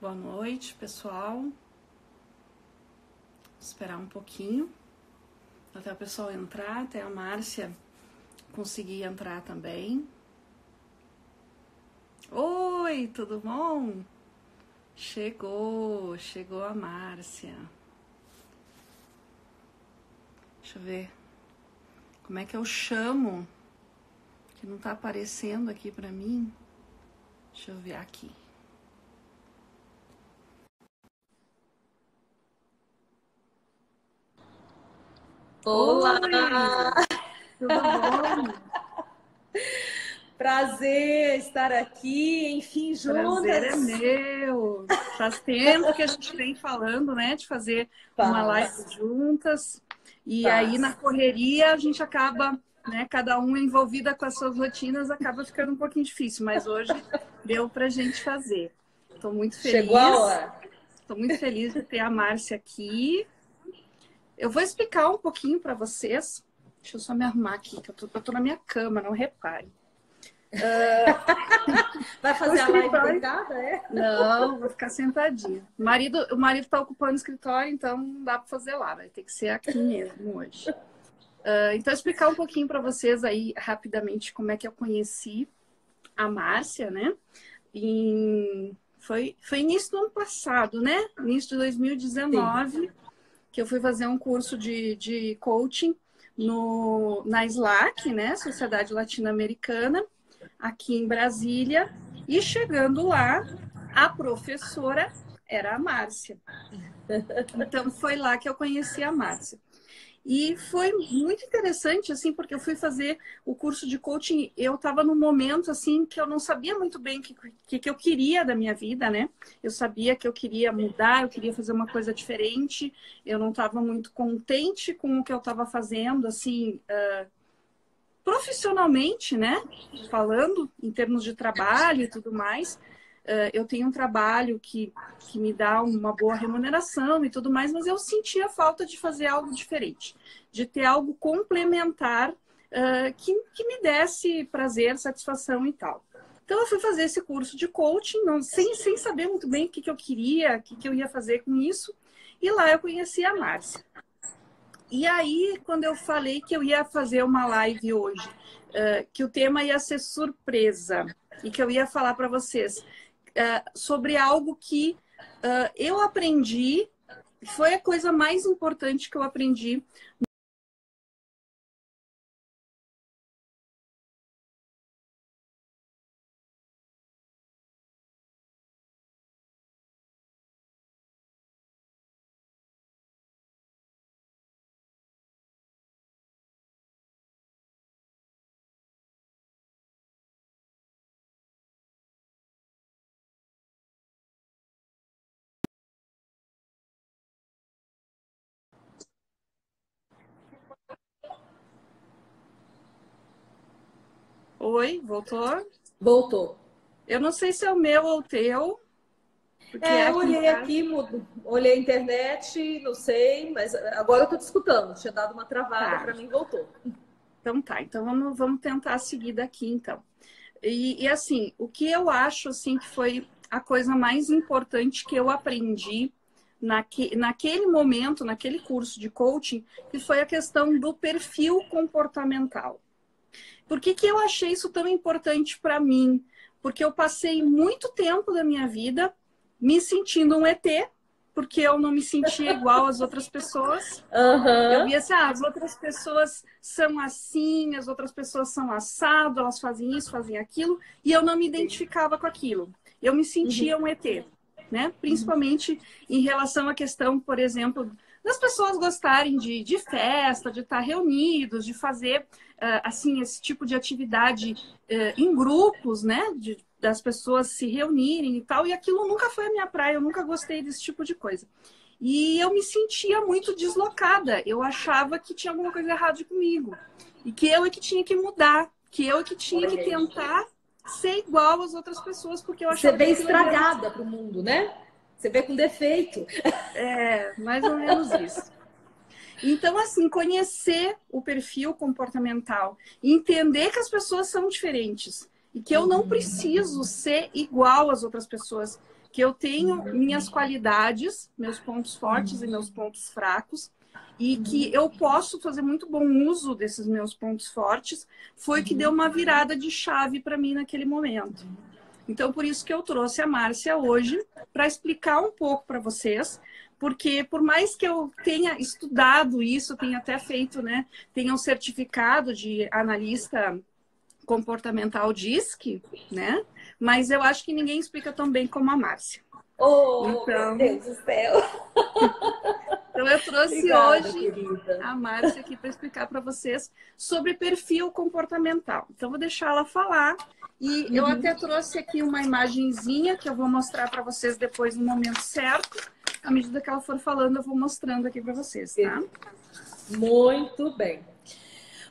Boa noite, pessoal. Vou esperar um pouquinho até o pessoal entrar, até a Márcia conseguir entrar também. Oi, tudo bom? Chegou a Márcia. Deixa eu ver como é que eu chamo, que não tá aparecendo aqui pra mim. Deixa eu ver aqui. Olá! Oi, tudo bom? Prazer estar aqui, enfim, Prazer é juntas. meu. Faz tempo que a gente vem falando, né, de fazer uma live Paz, juntas. E aí, na paz. correria, a gente acaba, né, cada um envolvida com as suas rotinas, acaba ficando um pouquinho difícil. Mas hoje deu pra gente fazer. Estou muito Chegou a feliz. hora. Estou muito feliz de ter a Márcia aqui. Eu vou explicar um pouquinho para vocês. Deixa eu só me arrumar aqui, que eu tô na minha cama, não repare. Vai O fazer a live escritório. deitada, é? Não, vou ficar sentadinha. O marido tá ocupando o escritório, então não dá para fazer lá, vai ter que ser aqui mesmo hoje. Então, explicar um pouquinho para vocês aí, rapidamente, como é que eu conheci a Márcia, né? Foi início do ano passado, né? Início de Sim. 2019, que eu fui fazer um curso de coaching na SLAC, né? Sociedade Latino-Americana, aqui em Brasília. E chegando lá, a professora era a Márcia. Então, foi lá que eu conheci a Márcia. E foi muito interessante, assim, porque eu fui fazer o curso de coaching, eu estava num momento, assim, que eu não sabia muito bem o que eu queria da minha vida, né? Eu sabia que eu queria mudar, eu queria fazer uma coisa diferente, eu não estava muito contente com o que eu estava fazendo, assim, profissionalmente, né? Falando em termos de trabalho e tudo mais. Eu tenho um trabalho que me dá uma boa remuneração e tudo mais, mas eu sentia falta de fazer algo diferente, de ter algo complementar que me desse prazer, satisfação e tal. Então, eu fui fazer esse curso de coaching, sem saber muito bem o que eu queria, o que eu ia fazer com isso, e lá eu conheci a Márcia. E aí, quando eu falei que eu ia fazer uma live hoje, que o tema ia ser surpresa, e que eu ia falar para vocês sobre algo que eu aprendi, foi a coisa mais importante que eu aprendi. Oi, voltou? Voltou. Eu não sei se é o meu ou o teu, porque Eu aqui em olhei casa. aqui, olhei a internet, não sei, mas agora eu tô te escutando. Tinha dado uma travada, Tá, para mim voltou. então tá. Então vamos tentar seguir daqui, então. E assim, o que eu acho assim que foi a coisa mais importante que eu aprendi naquele momento, naquele curso de coaching, que foi a questão do perfil comportamental. Por que que eu achei isso tão importante para mim? Porque eu passei muito tempo da minha vida me sentindo um ET, porque eu não me sentia igual às outras pessoas. Eu Aham. via assim, as outras pessoas são assim, as outras pessoas são assado, elas fazem isso, fazem aquilo, e eu não me identificava com aquilo. Eu me sentia um ET, né? Principalmente em relação à questão, por exemplo, das pessoas gostarem de festa, de estar reunidos, de fazer, assim, esse tipo de atividade em grupos, né? Das pessoas se reunirem e tal, e aquilo nunca foi a minha praia, eu nunca gostei desse tipo de coisa. E eu me sentia muito deslocada. Eu achava que tinha alguma coisa errada comigo. E que eu é que tinha que mudar. Que eu é que tinha que Olha aí. tentar ser igual às outras pessoas, porque eu Você achava que veio aquilo ali era estragada pro mundo, né? Você veio com defeito. mais ou menos isso. Então, assim, conhecer o perfil comportamental, entender que as pessoas são diferentes e que eu não preciso ser igual às outras pessoas, que eu tenho minhas qualidades, meus pontos fortes e meus pontos fracos, e que eu posso fazer muito bom uso desses meus pontos fortes, foi que deu uma virada de chave para mim naquele momento. Então, por isso que eu trouxe a Márcia hoje, para explicar um pouco para vocês, porque por mais que eu tenha estudado isso, tenha até feito, né, tenha um certificado de analista comportamental DISC, né, mas eu acho que ninguém explica tão bem como a Márcia. Oh, Então, meu Deus do céu! então eu trouxe Obrigada, hoje querida. a Márcia aqui para explicar para vocês sobre perfil comportamental. Então, vou deixar ela falar. E eu até trouxe aqui uma imagenzinha que eu vou mostrar para vocês depois no momento certo. À medida que ela for falando, eu vou mostrando aqui para vocês, tá? Muito bem.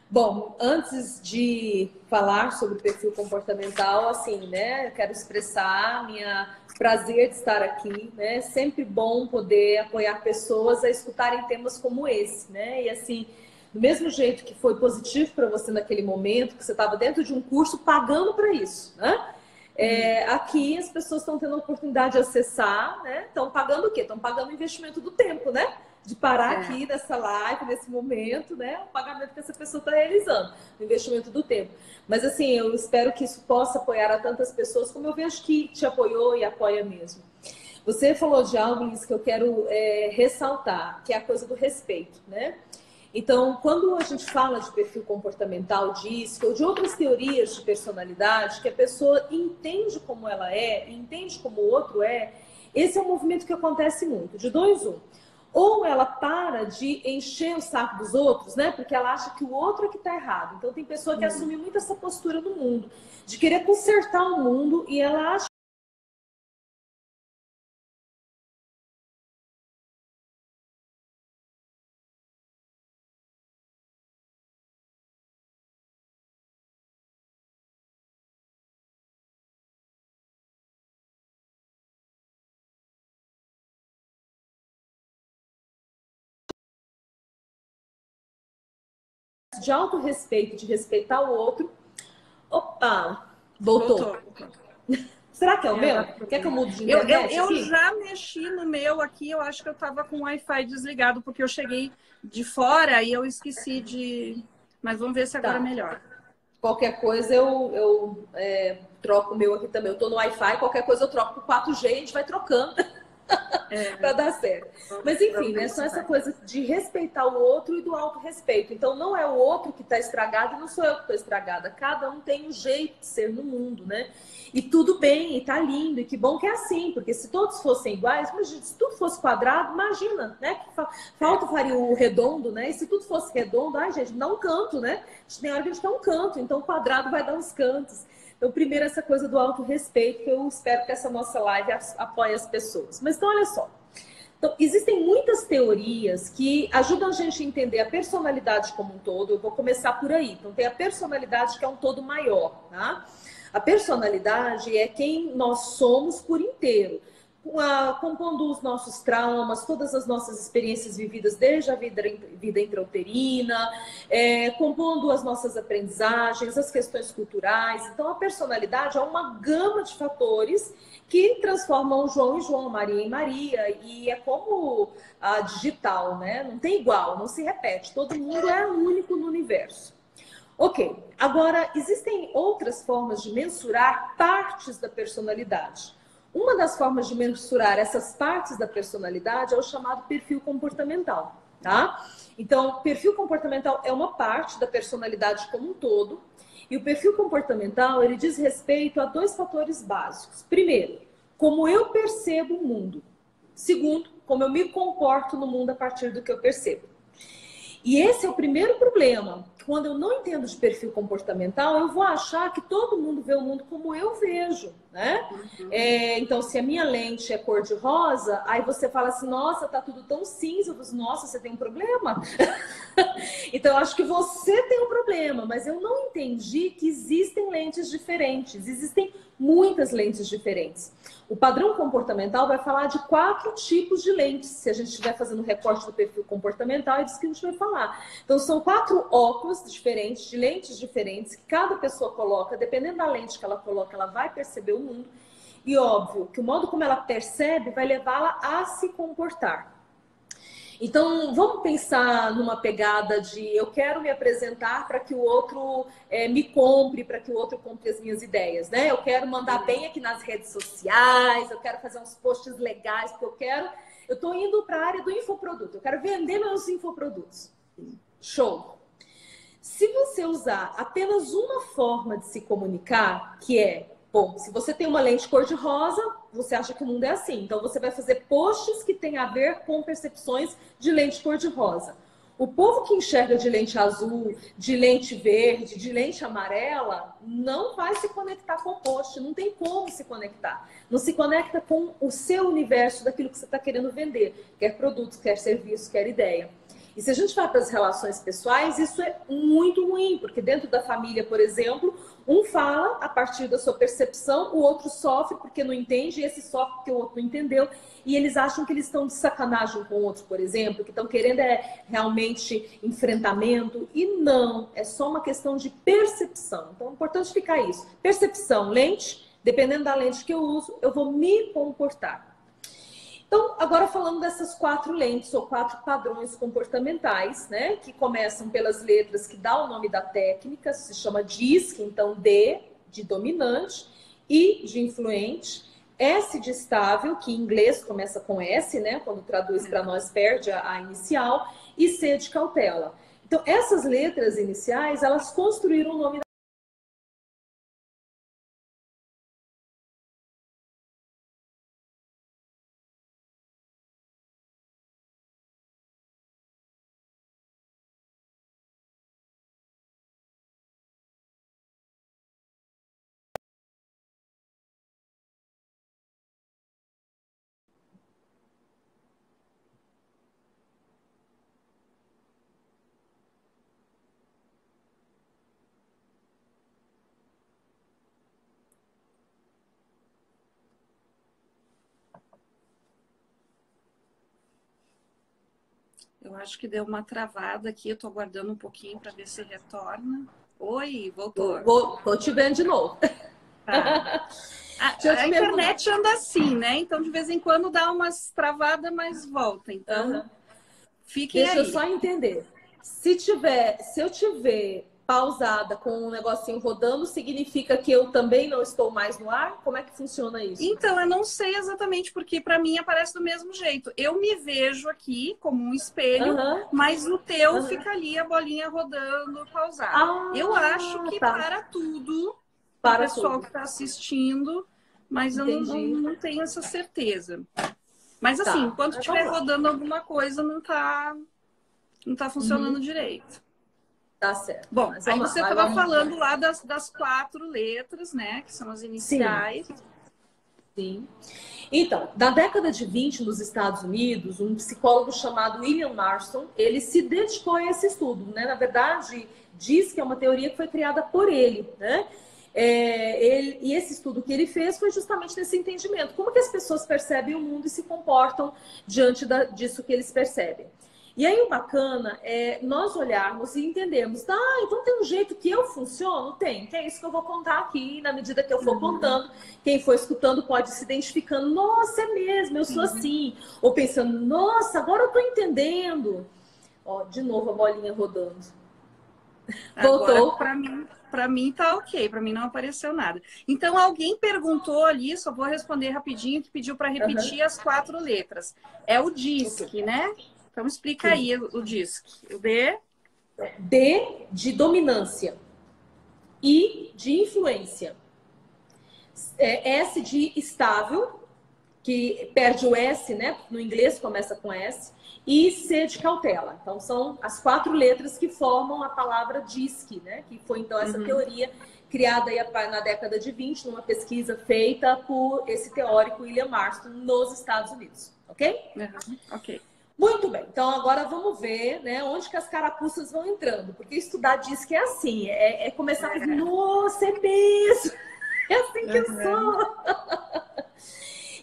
Bom, antes de falar sobre o perfil comportamental, assim, né, eu quero expressar minha prazer de estar aqui, né? É sempre bom poder apoiar pessoas a escutarem temas como esse, né? E assim, do mesmo jeito que foi positivo para você naquele momento, que você estava dentro de um curso pagando para isso, né? Aqui as pessoas estão tendo a oportunidade de acessar, né? Estão pagando o quê? Estão pagando o investimento do tempo, né? De parar aqui nessa live, nesse momento, né? O pagamento que essa pessoa está realizando, o investimento do tempo. Mas assim, eu espero que isso possa apoiar a tantas pessoas como eu vejo que te apoiou e apoia mesmo. Você falou de algo, Liz, que eu quero ressaltar, que é a coisa do respeito, né? Então, quando a gente fala de perfil comportamental, DISC, ou de outras teorias de personalidade, que a pessoa entende como ela é, entende como o outro é, esse é um movimento que acontece muito, de dois, um. Ou ela para de encher o saco dos outros, né? Porque ela acha que o outro é que está errado. Então, tem pessoa que assume muito essa postura no mundo, de querer consertar o mundo, e ela acha de autorrespeito, de respeitar o outro. Opa, voltou. Será que é o meu? Quer que eu mude de internet Eu aqui? já mexi no meu aqui, eu acho que eu estava com o Wi-Fi desligado, porque eu cheguei de fora e eu esqueci de... Mas vamos ver se agora Tá. melhora. Qualquer coisa eu troco o meu aqui também. Eu tô no Wi-Fi, qualquer coisa eu troco pro 4G, a gente vai trocando para dar certo. Mas enfim, né? Só essa coisa de respeitar o outro e do autorrespeito. Então não é o outro que está estragado e não sou eu que estou estragada. Cada um tem um jeito de ser no mundo, né? E tudo bem, e tá lindo, e que bom que é assim, porque se todos fossem iguais, imagina, se tudo fosse quadrado, imagina, né? Que falta faria o redondo, né? E se tudo fosse redondo, ai, gente, dá um canto, né? Tem hora que a gente dá um canto, então o quadrado vai dar uns cantos. Então, primeiro, essa coisa do autorrespeito, que eu espero que essa nossa live apoie as pessoas. Mas então, olha só. Então, existem muitas teorias que ajudam a gente a entender a personalidade como um todo. Eu vou começar por aí. Então, tem a personalidade que é um todo maior, tá? A personalidade é quem nós somos por inteiro, compondo os nossos traumas, todas as nossas experiências vividas desde a vida intrauterina, compondo as nossas aprendizagens, as questões culturais. Então, a personalidade é uma gama de fatores que transformam João em João, Maria em Maria, e é como a digital, né? Não tem igual, não se repete, todo mundo é único no universo. Ok, agora existem outras formas de mensurar partes da personalidade. Uma das formas de mensurar essas partes da personalidade é o chamado perfil comportamental, tá? Então, perfil comportamental é uma parte da personalidade como um todo, e o perfil comportamental, ele diz respeito a dois fatores básicos. Primeiro, como eu percebo o mundo. Segundo, como eu me comporto no mundo a partir do que eu percebo. E esse é o primeiro problema. Quando eu não entendo de perfil comportamental, eu vou achar que todo mundo vê o mundo como eu vejo, né? Então, se a minha lente é cor de rosa, aí você fala assim, nossa, tá tudo tão cinza. Eu falo assim, nossa, você tem um problema? Então, eu acho que você tem um problema, mas eu não entendi que existem lentes diferentes. Existem muitas lentes diferentes. O padrão comportamental vai falar de 4 tipos de lentes. Se a gente estiver fazendo um recorte do perfil comportamental, é disso que a gente vai falar. Então, são 4 óculos diferentes, de lentes diferentes, que cada pessoa coloca, dependendo da lente que ela coloca, ela vai perceber o mundo. E óbvio que o modo como ela percebe vai levá-la a se comportar. Então, vamos pensar numa pegada de eu quero me apresentar para que o outro me compre, para que o outro compre as minhas ideias, né? Eu quero mandar bem aqui nas redes sociais, eu quero fazer uns posts legais, porque eu estou indo para a área do infoproduto, eu quero vender meus infoprodutos. Show! Se você usar apenas uma forma de se comunicar, que é, bom, se você tem uma lente cor-de-rosa, você acha que o mundo é assim. Então, você vai fazer posts que têm a ver com percepções de lente cor-de-rosa. O povo que enxerga de lente azul, de lente verde, de lente amarela, não vai se conectar com o post, não tem como se conectar. Não se conecta com o seu universo daquilo que você está querendo vender, quer produto, quer serviço, quer ideia. E se a gente vai para as relações pessoais, isso é muito ruim, porque dentro da família, por exemplo, um fala a partir da sua percepção, o outro sofre porque não entende, e esse sofre porque o outro não entendeu, e eles acham que eles estão de sacanagem com o outro, por exemplo, que estão querendo realmente enfrentamento, e não, é só uma questão de percepção. Então é importante ficar isso. Percepção, lente, dependendo da lente que eu uso, eu vou me comportar. Então, agora falando dessas 4 lentes ou 4 padrões comportamentais, né? Que começam pelas letras que dá o nome da técnica, se chama DISC, então D de dominante, I de influente, S de estável, que em inglês começa com S, né? Quando traduz para nós perde a inicial, e C de cautela. Então, essas letras iniciais, elas construíram o nome da Eu acho que deu uma travada aqui, eu tô aguardando um pouquinho para ver se retorna. Oi, voltou. Vou te vendo de novo. Tá. A internet anda assim, né? Então, de vez em quando dá umas travadas, mas volta. Então, fiquem aí. Deixa eu só entender. Se eu tiver pausada com um negocinho rodando, significa que eu também não estou mais no ar? Como é que funciona isso? Então, eu não sei exatamente, porque para mim aparece do mesmo jeito. Eu me vejo aqui como um espelho, mas o teu fica ali a bolinha rodando, pausada. Eu acho que para tudo, para o pessoal que está assistindo, mas eu não tenho essa certeza. Mas assim, enquanto estiver rodando alguma coisa, não tá funcionando direito. Tá certo. Bom, aí você estava falando lá das 4 letras, né? Que são as iniciais. Sim. Então, na década de 20, nos Estados Unidos, um psicólogo chamado William Marston, ele se dedicou a esse estudo, né? Na verdade, diz que é uma teoria que foi criada por ele, né? E esse estudo que ele fez foi justamente nesse entendimento. Como que as pessoas percebem o mundo e se comportam diante disso que eles percebem. E aí o bacana é nós olharmos e entendermos, então tem um jeito que eu funciono? Tem, que é isso que eu vou contar aqui, na medida que eu for contando, quem for escutando pode se identificando, nossa, é mesmo, eu sou assim. Ou pensando, nossa, agora eu tô entendendo. Ó, de novo a bolinha rodando. Voltou. Para mim tá ok, para mim não apareceu nada. Então alguém perguntou ali, só vou responder rapidinho, que pediu para repetir as 4 letras. É o DISC, né? Então explica aí o DISC. O D? D de dominância. I de influência. S de estável, que perde o S, né? No inglês começa com S. E C de cautela. Então são as 4 letras que formam a palavra DISC, né? Que foi então essa teoria criada aí na década de 20, numa pesquisa feita por esse teórico William Marston nos Estados Unidos. Ok? Ok. Muito bem, então agora vamos ver, né, onde que as carapuças vão entrando, porque estudar diz que é assim, é começar a dizer, nossa, é mesmo, é assim que eu sou.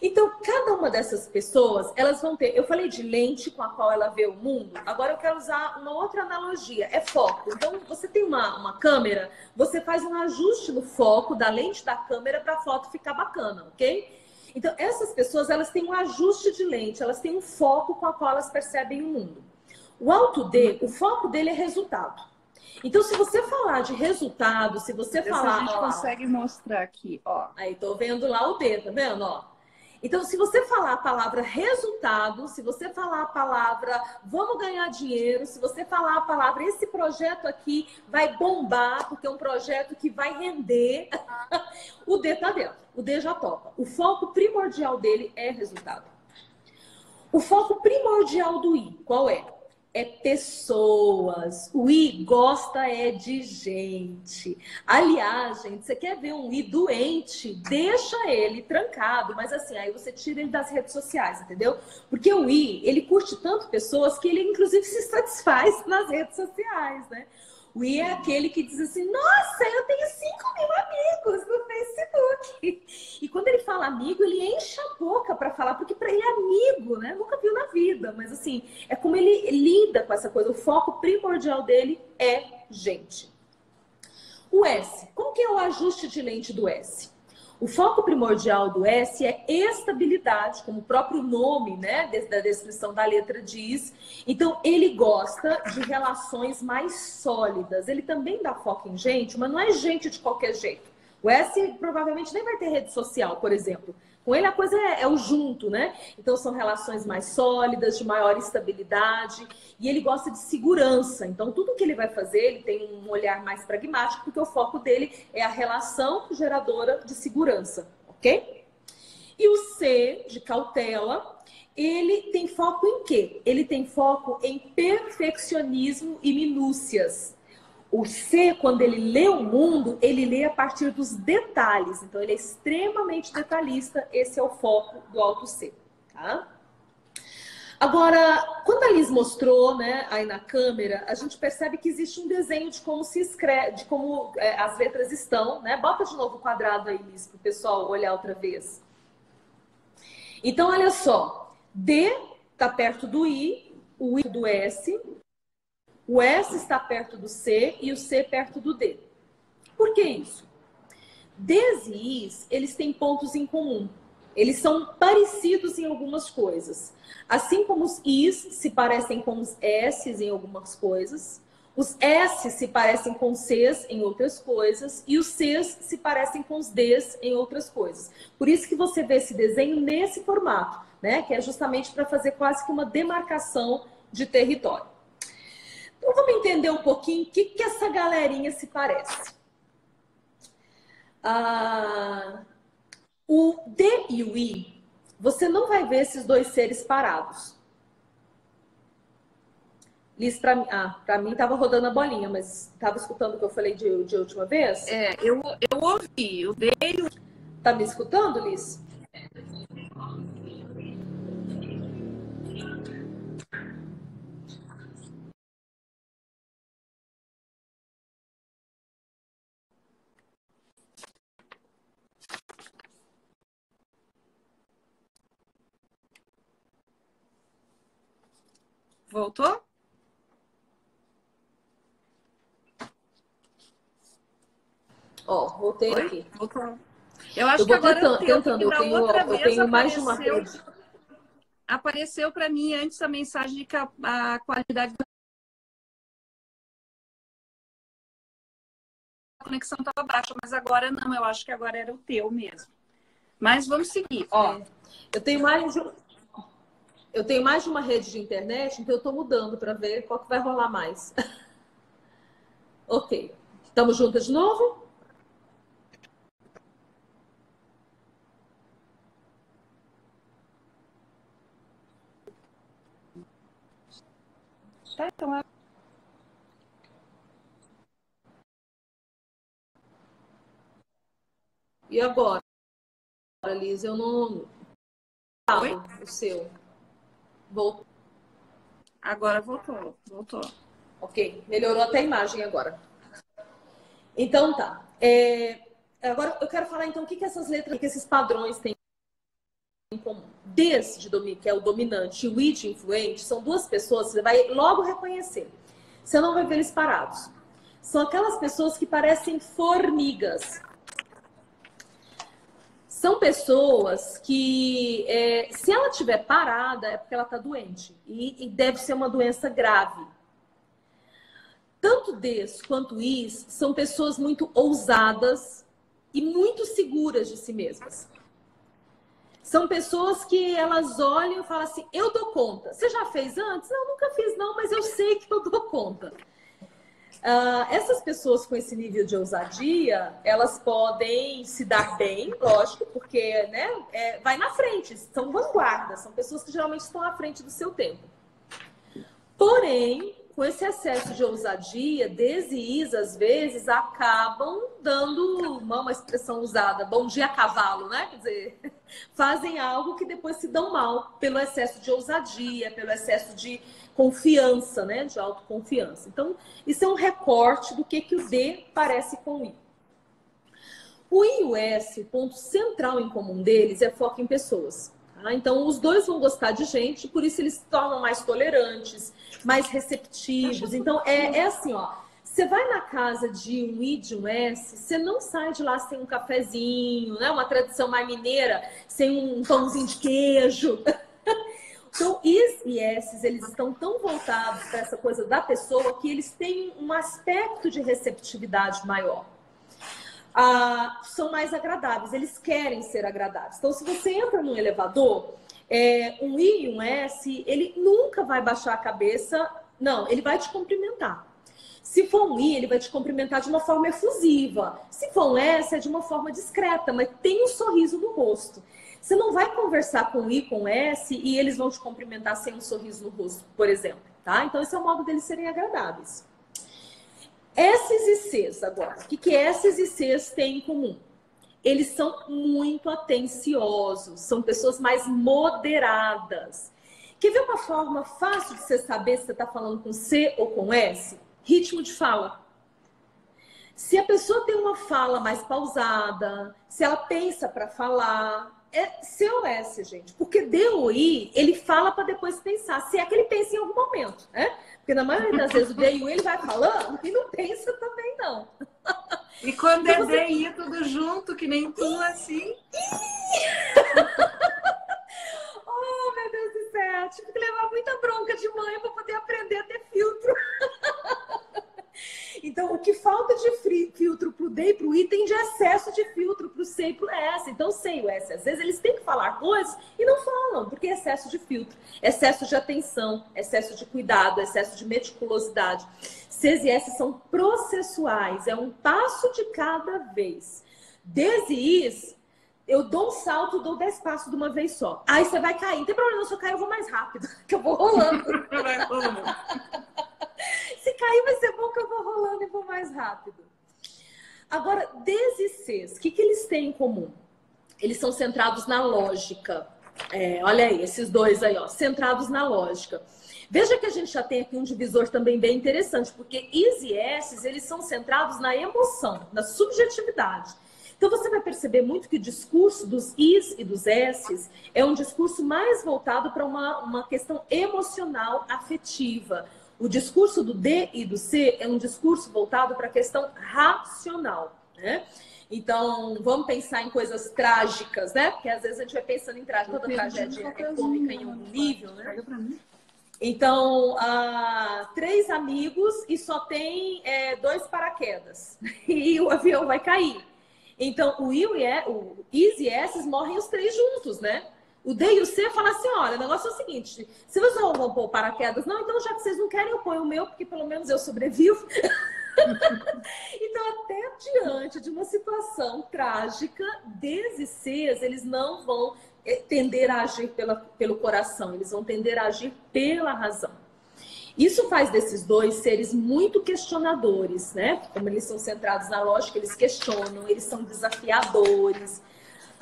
Então, cada uma dessas pessoas, elas vão ter... Eu falei de lente com a qual ela vê o mundo. Agora eu quero usar uma outra analogia. É foco. Então, você tem uma câmera, você faz um ajuste no foco da lente da câmera para a foto ficar bacana, ok? Então, essas pessoas, elas têm um ajuste de lente, elas têm um foco com a qual elas percebem o mundo. O Auto D, o foco dele é resultado. Então, se você falar de resultado, se você falar... A gente consegue mostrar aqui, ó. Aí, tô vendo lá o D, tá vendo, ó? Então, se você falar a palavra resultado, se você falar a palavra vamos ganhar dinheiro, se você falar a palavra esse projeto aqui vai bombar, porque é um projeto que vai render, o D tá dentro, o D já topa. O foco primordial dele é resultado. O foco primordial do I, qual é? É pessoas. O I gosta de gente. Aliás, gente, você quer ver um I doente? Deixa ele trancado. Mas assim, aí você tira ele das redes sociais, entendeu? Porque o I, ele curte tanto pessoas que ele inclusive se satisfaz nas redes sociais, né? O I é aquele que diz assim, nossa, eu tenho 5.000 amigos no Facebook. E quando ele fala amigo, ele enche a boca para falar, porque para ele é amigo, né? Nunca viu na vida, mas assim, é como ele lida com essa coisa. O foco primordial dele é gente. O S, como que é o ajuste de lente do S? O foco primordial do S é estabilidade, como o próprio nome, né, da descrição da letra diz. Então, ele gosta de relações mais sólidas. Ele também dá foco em gente, mas não é gente de qualquer jeito. O S provavelmente nem vai ter rede social, por exemplo. Com ele a coisa é o junto, né? Então são relações mais sólidas, de maior estabilidade. E ele gosta de segurança. Então tudo que ele vai fazer, ele tem um olhar mais pragmático, porque o foco dele é a relação geradora de segurança, ok? E o C, de cautela, ele tem foco em quê? Ele tem foco em perfeccionismo e minúcias. O C, quando ele lê o mundo, ele lê a partir dos detalhes. Então, ele é extremamente detalhista. Esse é o foco do Auto C, tá? Agora, quando a Liz mostrou, né, aí na câmera, a gente percebe que existe um desenho de como se escreve, de como as letras estão, né? Bota de novo o quadrado aí, Liz, para o pessoal olhar outra vez. Então, olha só. D está perto do I, o I do S... O S está perto do C e o C perto do D. Por que isso? Ds e Is, eles têm pontos em comum. Eles são parecidos em algumas coisas. Assim como os Is se parecem com os Ss em algumas coisas, os S se parecem com os Cs em outras coisas e os Cs se parecem com os Ds em outras coisas. Por isso que você vê esse desenho nesse formato, né? Que é justamente para fazer quase que uma demarcação de território. Então, vamos entender um pouquinho o que essa galerinha se parece. O D e o I, você não vai ver esses dois seres parados. Liz, para mim estava rodando a bolinha, mas estava escutando o que eu falei de última vez? Eu ouvi. O D e o I. Tá me escutando, Liz? Voltou? Ó, voltei aqui. Voltou. Eu acho que agora eu tenho mais de uma rede. Apareceu para mim antes a mensagem de que a qualidade da conexão estava baixa, mas agora não, eu acho que agora era o teu mesmo. Mas vamos seguir, ó. Eu tenho mais de uma rede de internet, então eu estou mudando para ver qual que vai rolar mais. Ok. Estamos juntas de novo? Tá, então E agora, Liz, eu não... Oi? O seu. Voltou. Agora voltou. Ok, melhorou até a imagem agora. Então tá. Agora eu quero falar então o que essas letras, que esses padrões têm que é o dominante, e o I de influente, são duas pessoas, você vai logo reconhecer. Você não vai ver eles parados. São aquelas pessoas que parecem formigas. São pessoas que, se ela estiver parada, é porque ela está doente. E deve ser uma doença grave. Tanto Ds quanto Is são pessoas muito ousadas e muito seguras de si mesmas. São pessoas que elas olham e falam assim, eu dou conta. Você já fez antes? Não, nunca fiz não, mas eu sei que eu dou conta. Essas pessoas com esse nível de ousadia, elas podem se dar bem, lógico, porque né, vai na frente, são vanguardas, são pessoas que geralmente estão à frente do seu tempo. Porém, com esse excesso de ousadia, Ds e Is, às vezes, acabam dando uma expressão usada, bom dia cavalo, né? Quer dizer, fazem algo que depois se dão mal pelo excesso de ousadia, pelo excesso de confiança, né? De autoconfiança. Então, isso é um recorte do que o D parece com o I. O I e o S, o ponto central em comum deles é foco em pessoas. Tá? Então, os dois vão gostar de gente, por isso eles se tornam mais tolerantes, mais receptivos. Então, é assim, ó. Você vai na casa de um I, de um S, você não sai de lá sem um cafezinho, né? Uma tradição mais mineira, sem um pãozinho de queijo. Então, Is e S's, eles estão tão voltados para essa coisa da pessoa que eles têm um aspecto de receptividade maior. São mais agradáveis, eles querem ser agradáveis. Então, se você entra num elevador, um I e um S, ele nunca vai baixar a cabeça, não, ele vai te cumprimentar. Se for um I, ele vai te cumprimentar de uma forma efusiva. Se for um S, é de uma forma discreta, mas tem um sorriso no rosto. Você não vai conversar com I, com S, e eles vão te cumprimentar sem um sorriso no rosto, por exemplo. Tá? Então, esse é o modo deles serem agradáveis. S's e C's agora. O que S's e C's têm em comum? Eles são muito atenciosos, são pessoas mais moderadas. Quer ver uma forma fácil de você saber se você está falando com C ou com S? Ritmo de fala. Se a pessoa tem uma fala mais pausada, se ela pensa para falar, é C ou S, gente. Porque D ou I, ele fala para depois pensar. Se é que ele pensa em algum momento, né? Porque na maioria das vezes o D e o I ele vai falando e não pensa também, não. E quando então, D e I tudo junto, que nem tu, assim... Oh, meu Deus do céu. Tive que levar muita bronca de mãe para poder aprender a ter filtro. Então, o que falta de filtro pro D e pro I tem de excesso de filtro pro C e pro S. Então, C e o S, às vezes, eles têm que falar coisas e não falam, porque é excesso de filtro, excesso de atenção, excesso de cuidado, excesso de meticulosidade. Cs e S são processuais, é um passo de cada vez. Ds e Is, eu dou um salto, dou 10 passos de uma vez só. Aí você vai cair. Não tem problema, se eu cair, eu vou mais rápido, que eu vou rolando. Vai rolando. Se cair, vai ser bom que eu vou rolando e vou mais rápido. Agora, Ds e Cs, o que eles têm em comum? Eles são centrados na lógica. Olha aí, esses dois aí, ó, centrados na lógica. Veja que a gente já tem aqui um divisor também bem interessante, porque Is e S's, eles são centrados na emoção, na subjetividade. Então, você vai perceber muito que o discurso dos Is e dos S's é um discurso mais voltado para uma questão emocional, afetiva. O discurso do D e do C é um discurso voltado para a questão racional, né? Então, vamos pensar em coisas trágicas, né? Porque às vezes a gente vai pensando em toda tragédia é cômica em algum nível, né? Então, 3 amigos e só tem 2 paraquedas. E o avião vai cair. Então, o Is e S's morrem os 3 juntos, né? O D e o C falam assim, olha, o negócio é o seguinte, se vocês não vão pôr paraquedas, não, então já que vocês não querem, eu ponho o meu, porque pelo menos eu sobrevivo. Então, até diante de uma situação trágica, Ds e Cs, eles não vão tender a agir pelo coração, eles vão tender a agir pela razão. Isso faz desses dois seres muito questionadores, né? Como eles são centrados na lógica, eles questionam, eles são desafiadores.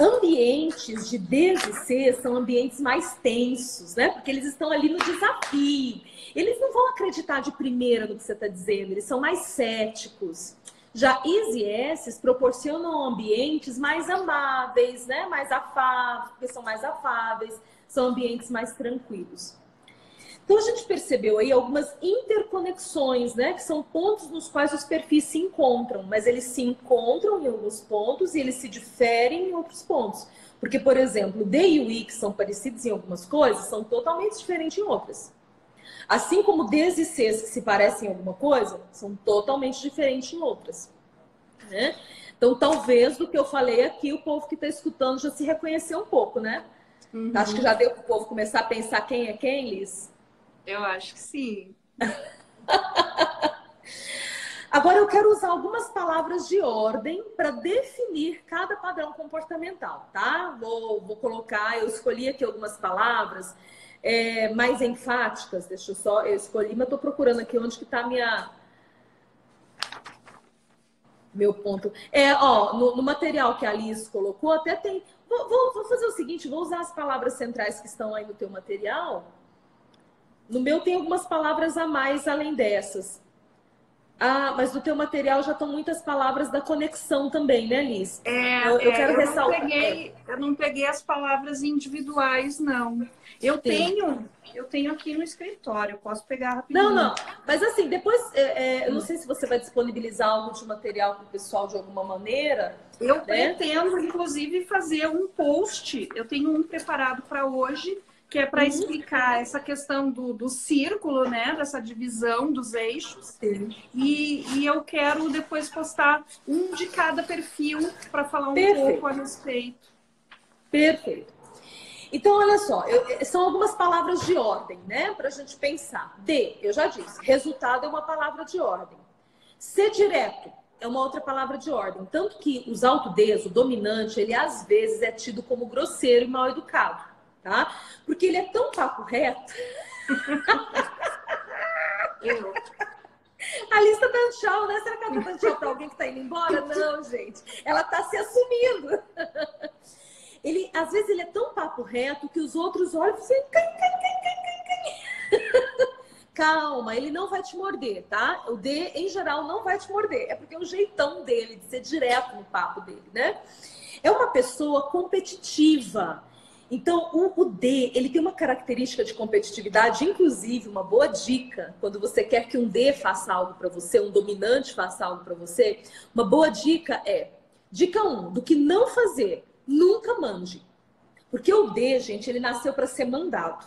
Ambientes de Ds e C são ambientes mais tensos, né? Porque eles estão ali no desafio. Eles não vão acreditar de primeira no que você está dizendo, eles são mais céticos. Já Is e S's proporcionam ambientes mais amáveis, né? Mais afáveis, porque são mais afáveis, são ambientes mais tranquilos. Então, a gente percebeu aí algumas interconexões, né? Que são pontos nos quais os perfis se encontram, mas eles se encontram em alguns pontos e eles se diferem em outros pontos. Porque, por exemplo, D e o I, que são parecidos em algumas coisas, são totalmente diferentes em outras. Assim como Ds e Cs, que se parecem em alguma coisa, são totalmente diferentes em outras. Né? Então, talvez do que eu falei aqui, o povo que está escutando já se reconheceu um pouco, né? Uhum. Acho que já deu para o povo começar a pensar quem é quem, Liz? Eu acho que sim. Agora eu quero usar algumas palavras de ordem para definir cada padrão comportamental, tá? Vou colocar, eu escolhi aqui algumas palavras mais enfáticas, eu escolhi, mas estou procurando aqui onde que está meu ponto. No material que a Alice colocou, até tem... Vou fazer o seguinte, vou usar as palavras centrais que estão aí no teu material. No meu tem algumas palavras a mais além dessas. Ah, mas no teu material já estão muitas palavras da conexão também, né, Liz? Eu quero ressaltar. Eu não peguei as palavras individuais, não. Eu tenho aqui no escritório, eu posso pegar rapidinho. Não. Mas assim, depois, eu não sei se você vai disponibilizar algum de material para o pessoal de alguma maneira. Eu pretendo, inclusive, fazer um post. Eu tenho um preparado para hoje, que é para explicar essa questão do círculo, né? Dessa divisão dos eixos. E eu quero depois postar um de cada perfil para falar um pouco a respeito. Perfeito. Então, olha só, são algumas palavras de ordem, né? Para a gente pensar. D, eu já disse, resultado é uma palavra de ordem. Ser direto é uma outra palavra de ordem. Tanto que os auto-Ds, o dominante, ele às vezes é tido como grosseiro e mal educado. Tá? Porque ele é tão papo reto. A Alice tá dando tchau, né? Será que ela tá dando tchau pra alguém que tá indo embora? Não, gente. Ela tá se assumindo. Às vezes ele é tão papo reto que os outros olham e dizem... Calma, ele não vai te morder, tá? O D, em geral, não vai te morder. É porque é o jeitão dele, de ser direto no papo dele, né? É uma pessoa competitiva. Então, o D, ele tem uma característica de competitividade, inclusive uma boa dica, quando você quer que um D faça algo para você, um dominante faça algo para você, uma boa dica dica 1, do que não fazer, nunca mande. Porque o D, gente, ele nasceu para ser mandado.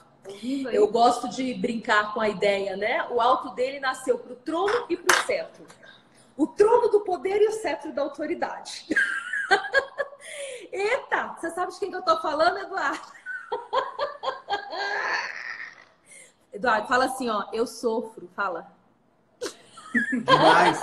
Eu gosto de brincar com a ideia, né? O alto dele nasceu para o trono e para o cetro. O trono do poder e o cetro da autoridade. Eita, você sabe de quem que eu tô falando, Eduardo? Eduardo, fala assim, ó, eu sofro, fala. Demais.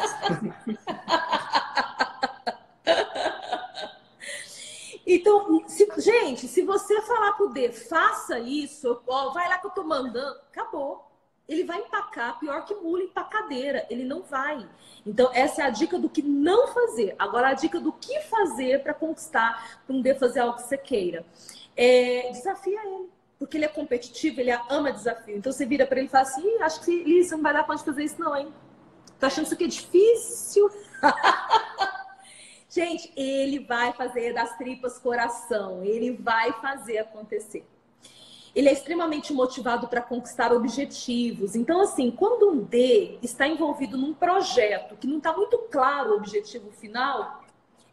Então, gente, se você falar pro D, faça isso, ó, vai lá que eu tô mandando, acabou. Ele vai empacar, pior que mula empacadeira, ele não vai. Então, essa é a dica do que não fazer. Agora, a dica do que fazer para conquistar, para um D fazer algo que você queira. Desafia ele, porque ele é competitivo, ele ama desafio. Então, você vira para ele e fala assim, acho que Liz, não vai dar conta de fazer isso não, hein? Tá achando isso aqui difícil? Gente, ele vai fazer das tripas coração, ele vai fazer acontecer. Ele é extremamente motivado para conquistar objetivos. Então, assim, quando um D está envolvido num projeto que não está muito claro o objetivo final,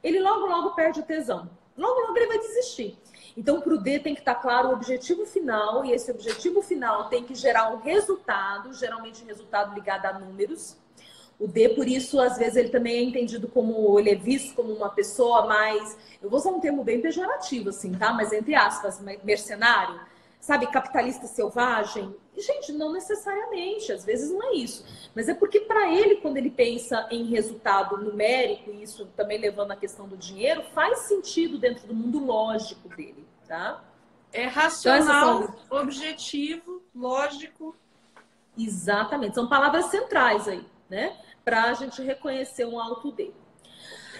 ele logo perde o tesão. Logo ele vai desistir. Então, para o D tem que estar claro o objetivo final, e esse objetivo final tem que gerar um resultado, geralmente um resultado ligado a números. O D, por isso, às vezes, ele também é entendido como, ele é visto como uma pessoa mais, eu vou usar um termo bem pejorativo, assim, tá? Mas entre aspas, mercenário, sabe, capitalista selvagem. Gente, não necessariamente, às vezes não é isso. Mas é porque para ele, quando ele pensa em resultado numérico, e isso também levando à questão do dinheiro, faz sentido dentro do mundo lógico dele, tá? É racional, então, objetivo, lógico. Exatamente, são palavras centrais aí, né? Para a gente reconhecer um alto D.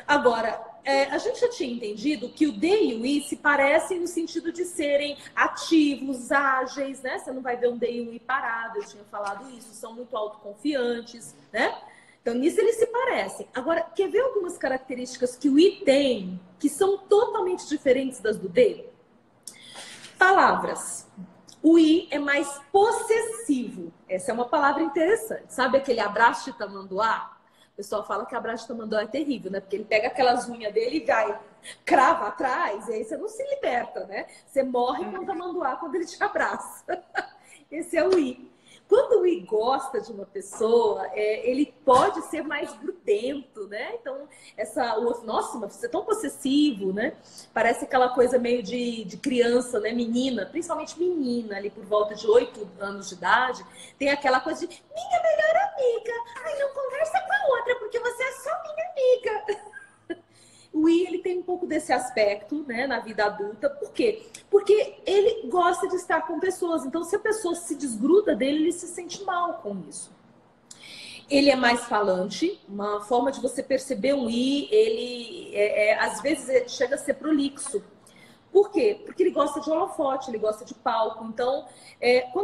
Agora, a gente já tinha entendido que o D e o I se parecem no sentido de serem ativos, ágeis, né? Você não vai ver um D e um I parado, eu tinha falado isso, são muito autoconfiantes, né? Então, nisso eles se parecem. Agora, quer ver algumas características que o I tem, que são totalmente diferentes das do D? Palavras. O I é mais possessivo. Essa é uma palavra interessante. Sabe aquele abraço de tamanduá? O pessoal fala que abraço de tamanduá é terrível, né? Porque ele pega aquelas unhas dele e vai, crava atrás, e aí você não se liberta, né? Você morre com o tamanduá quando ele te abraça. Esse é o I. Quando o I gosta de uma pessoa, ele pode ser mais grudento, né? Então, nossa, mas você é tão possessivo, né? Parece aquela coisa meio de criança, né? Menina, principalmente menina, ali por volta de 8 anos de idade, tem aquela coisa de minha melhor amiga, ai, não conversa com a outra, porque você é só minha amiga. O I, ele tem um pouco desse aspecto, né, na vida adulta. Por quê? Porque ele gosta de estar com pessoas. Então, se a pessoa se desgruda dele, ele se sente mal com isso. Ele é mais falante. Uma forma de você perceber um I, ele, às vezes, ele chega a ser prolixo. Por quê? Porque ele gosta de holofote, ele gosta de palco. Então,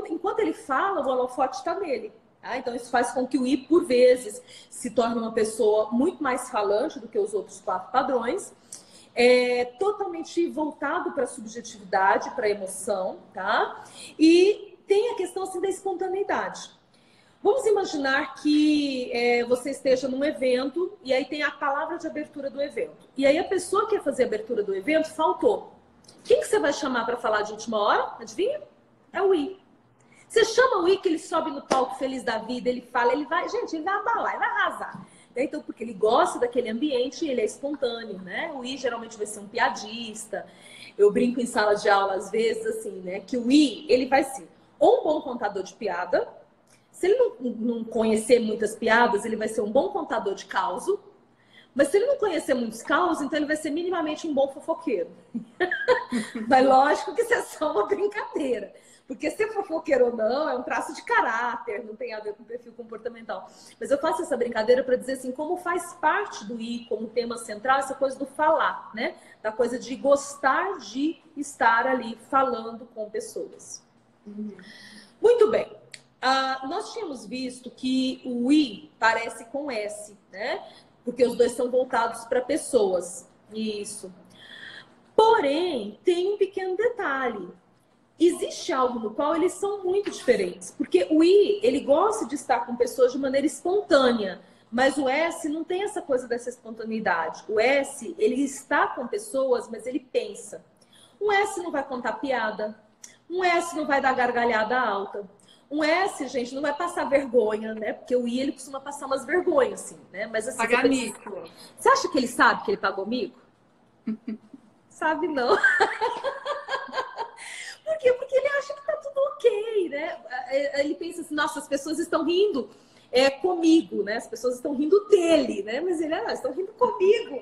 enquanto ele fala, o holofote está nele. Então, isso faz com que o I, por vezes, se torne uma pessoa muito mais falante do que os outros 4 padrões, totalmente voltado para a subjetividade, para a emoção, tá? E tem a questão assim, da espontaneidade. Vamos imaginar que você esteja num evento e aí tem a palavra de abertura do evento. E aí a pessoa que ia fazer a abertura do evento faltou. Quem que você vai chamar para falar de última hora? Adivinha? É o I. Você chama o I, que ele sobe no palco feliz da vida, ele fala, ele vai abalar, ele vai arrasar. Então, porque ele gosta daquele ambiente, ele é espontâneo, né? O I geralmente vai ser um piadista. Eu brinco em sala de aula, às vezes, assim, né? Que o I, ele vai ser ou um bom contador de piada. Se ele não conhecer muitas piadas, ele vai ser um bom contador de causo. Mas se ele não conhecer muitos causos, então ele vai ser minimamente um bom fofoqueiro. Mas lógico que isso é só uma brincadeira. Porque ser fofoqueiro ou não é um traço de caráter, não tem a ver com perfil comportamental. Mas eu faço essa brincadeira para dizer assim, como faz parte do I como tema central, essa coisa do falar, né? Da coisa de gostar de estar ali falando com pessoas. Muito bem. Nós tínhamos visto que o I parece com S, né? Porque os dois são voltados para pessoas. Isso. Porém, tem um pequeno detalhe. Existe algo no qual eles são muito diferentes. Porque o I, ele gosta de estar com pessoas de maneira espontânea. Mas o S não tem essa coisa dessa espontaneidade. O S, ele está com pessoas, mas ele pensa. Um S não vai contar piada. Um S não vai dar gargalhada alta. Um S, gente, não vai passar vergonha, né? Porque o I, ele costuma passar umas vergonhas, assim, né? Mas assim, pagar mico. Você acha que ele sabe que ele pagou mico? Sabe não. Por quê? Porque ele acha que tá tudo ok, né? Ele pensa assim, nossa, as pessoas estão rindo comigo, né? As pessoas estão rindo dele, né? Mas ele, estão rindo comigo.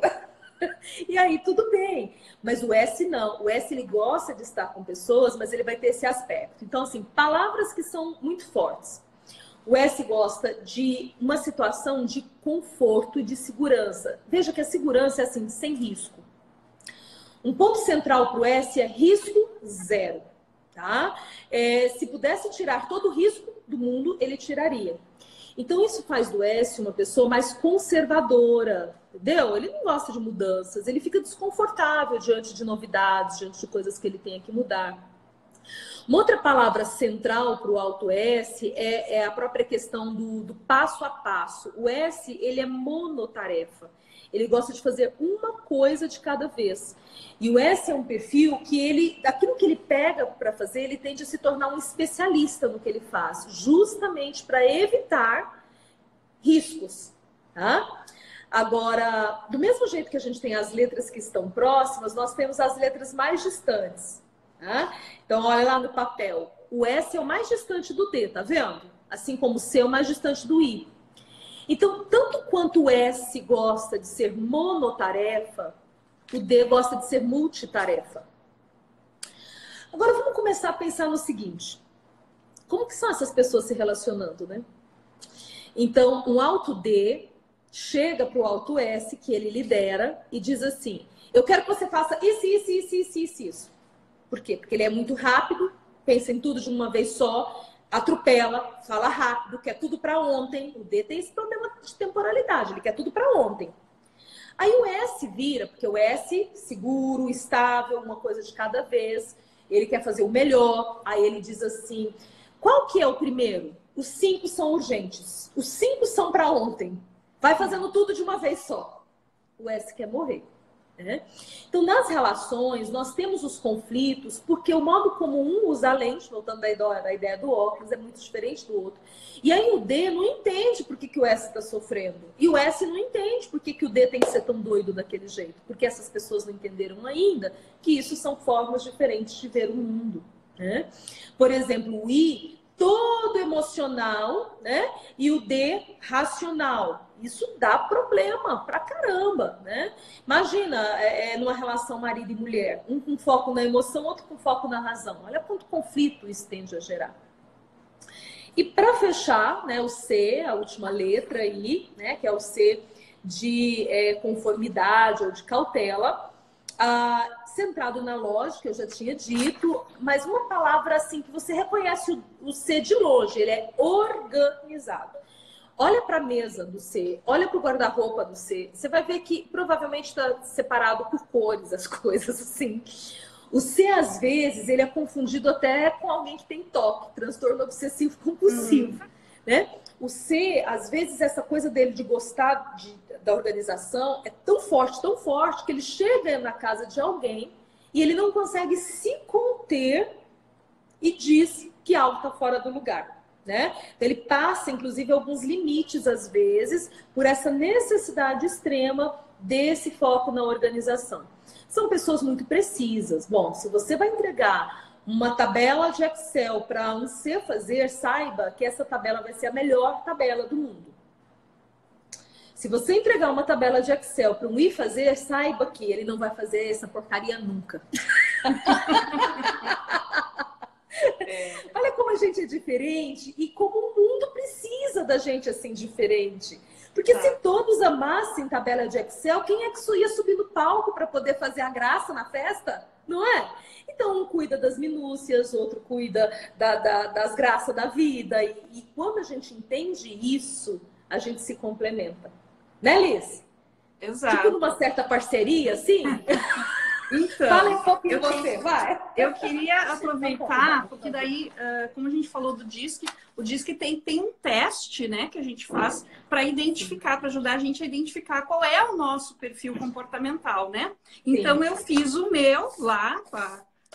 E aí, tudo bem. Mas o S não. O S, ele gosta de estar com pessoas, mas ele vai ter esse aspecto. Então, assim, palavras que são muito fortes. O S gosta de uma situação de conforto e de segurança. Veja que a segurança é assim, sem risco. Um ponto central para o S é risco zero. Tá? Se pudesse tirar todo o risco do mundo, ele tiraria. Então, isso faz do S uma pessoa mais conservadora, entendeu? Ele não gosta de mudanças, ele fica desconfortável diante de novidades, diante de coisas que ele tem que mudar. Uma outra palavra central para o alto S é a própria questão do passo a passo. O S, ele é monotarefa. Ele gosta de fazer uma coisa de cada vez. E o S é um perfil que aquilo que ele pega para fazer, ele tende a se tornar um especialista no que ele faz, justamente para evitar riscos, tá? Agora, do mesmo jeito que a gente tem as letras que estão próximas, nós temos as letras mais distantes, tá? Então, olha lá no papel. O S é o mais distante do D, tá vendo? Assim como o C é o mais distante do I. Então, tanto quanto o S gosta de ser monotarefa, o D gosta de ser multitarefa. Agora, vamos começar a pensar no seguinte. Como que são essas pessoas se relacionando, né? Então, um alto D chega para o alto S, que ele lidera, e diz assim, eu quero que você faça isso. Por quê? Porque ele é muito rápido, pensa em tudo de uma vez só, atropela, fala rápido, quer tudo para ontem. O D tem esse problema de temporalidade, ele quer tudo para ontem. Aí o S vira, porque o S, seguro, estável, uma coisa de cada vez. ele quer fazer o melhor, aí ele diz assim, qual que é o primeiro? Os 5 são urgentes, os 5 são para ontem. Vai fazendo tudo de uma vez só. O S quer morrer. Né? Então, nas relações, nós temos os conflitos, porque o modo como um usa a lente, voltando da ideia do óculos, é muito diferente do outro. E aí o D não entende por que o S está sofrendo. E o S não entende por que o D tem que ser tão doido daquele jeito. Porque essas pessoas não entenderam ainda que isso são formas diferentes de ver o mundo. Né? Por exemplo, o I, todo emocional, né? E o D, racional. Isso dá problema pra caramba, né? Imagina, numa relação marido e mulher, um com foco na emoção, outro com foco na razão. Olha quanto conflito isso tende a gerar. E para fechar, né, o C, a última letra aí, né, que é o C de conformidade ou de cautela, centrado na lógica, eu já tinha dito, mas uma palavra assim que você reconhece o C de longe, ele é organizado. Olha para a mesa do C, olha para o guarda-roupa do C, você vai ver que provavelmente está separado por cores as coisas, assim. O C, às vezes, ele é confundido até com alguém que tem TOC, transtorno obsessivo compulsivo, né? O C, às vezes, essa coisa dele de gostar da organização é tão forte, que ele chega na casa de alguém e ele não consegue se conter e diz que algo está fora do lugar. Né? Então, ele passa, inclusive, alguns limites, às vezes, por essa necessidade extrema desse foco na organização. São pessoas muito precisas. Bom, se você vai entregar uma tabela de Excel para um C fazer, saiba que essa tabela vai ser a melhor tabela do mundo. Se você entregar uma tabela de Excel para um I fazer, saiba que ele não vai fazer essa porcaria nunca. Olha como a gente é diferente e como o mundo precisa da gente assim diferente. Porque se todos amassem tabela de Excel, quem é que ia subir no palco para poder fazer a graça na festa? Não é? Então, um cuida das minúcias, outro cuida das graças da vida. E quando a gente entende isso, a gente se complementa. Né, Liz? Exato. Tipo numa certa parceria, assim? Então, fala um pouquinho você, vai. Eu queria aproveitar, porque daí, como a gente falou do DISC, o DISC tem um teste, né, que a gente faz para identificar, para ajudar a gente a identificar qual é o nosso perfil comportamental, né? Então, sim, eu fiz o meu lá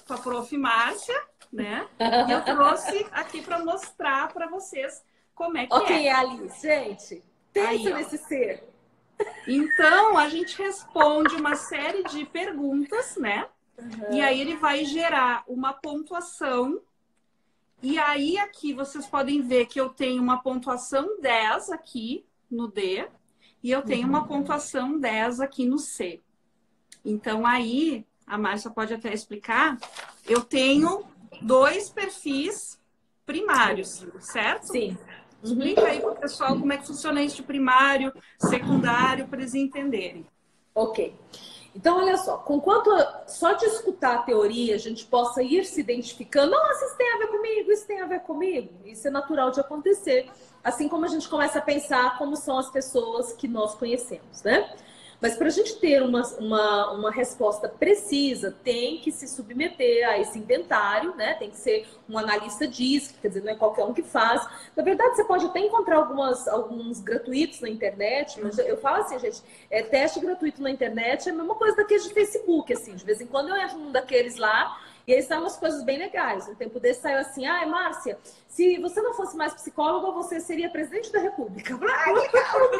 com a Prof. Márcia, né? E eu trouxe aqui para mostrar para vocês como é que Ok, Alice, gente, pensa nesse ser. Então, a gente responde uma série de perguntas, né? E aí ele vai gerar uma pontuação. E aí aqui vocês podem ver que eu tenho uma pontuação 10 aqui no D. E eu tenho uma pontuação 10 aqui no C. Então aí, a Márcia pode até explicar, eu tenho 2 perfis primários, certo? Sim. Explica aí para o pessoal como é que funciona isso de primário, secundário, para eles entenderem. Ok. Então, olha só, conquanto só de escutar a teoria a gente possa ir se identificando, nossa, isso tem a ver comigo, isso tem a ver comigo. Isso é natural de acontecer. Assim como a gente começa a pensar como são as pessoas que nós conhecemos, né? Mas para a gente ter uma resposta precisa, tem que se submeter a esse inventário, né? Tem que ser um analista DISC, quer dizer, não é qualquer um que faz. Na verdade, você pode até encontrar alguns gratuitos na internet, mas eu falo assim, gente, teste gratuito na internet é a mesma coisa daqueles de Facebook, assim. De vez em quando eu entro num daqueles lá, e aí saem umas coisas bem legais. Um tempo desse saiu assim, Márcia, se você não fosse mais psicóloga, você seria presidente da República. Ai, legal!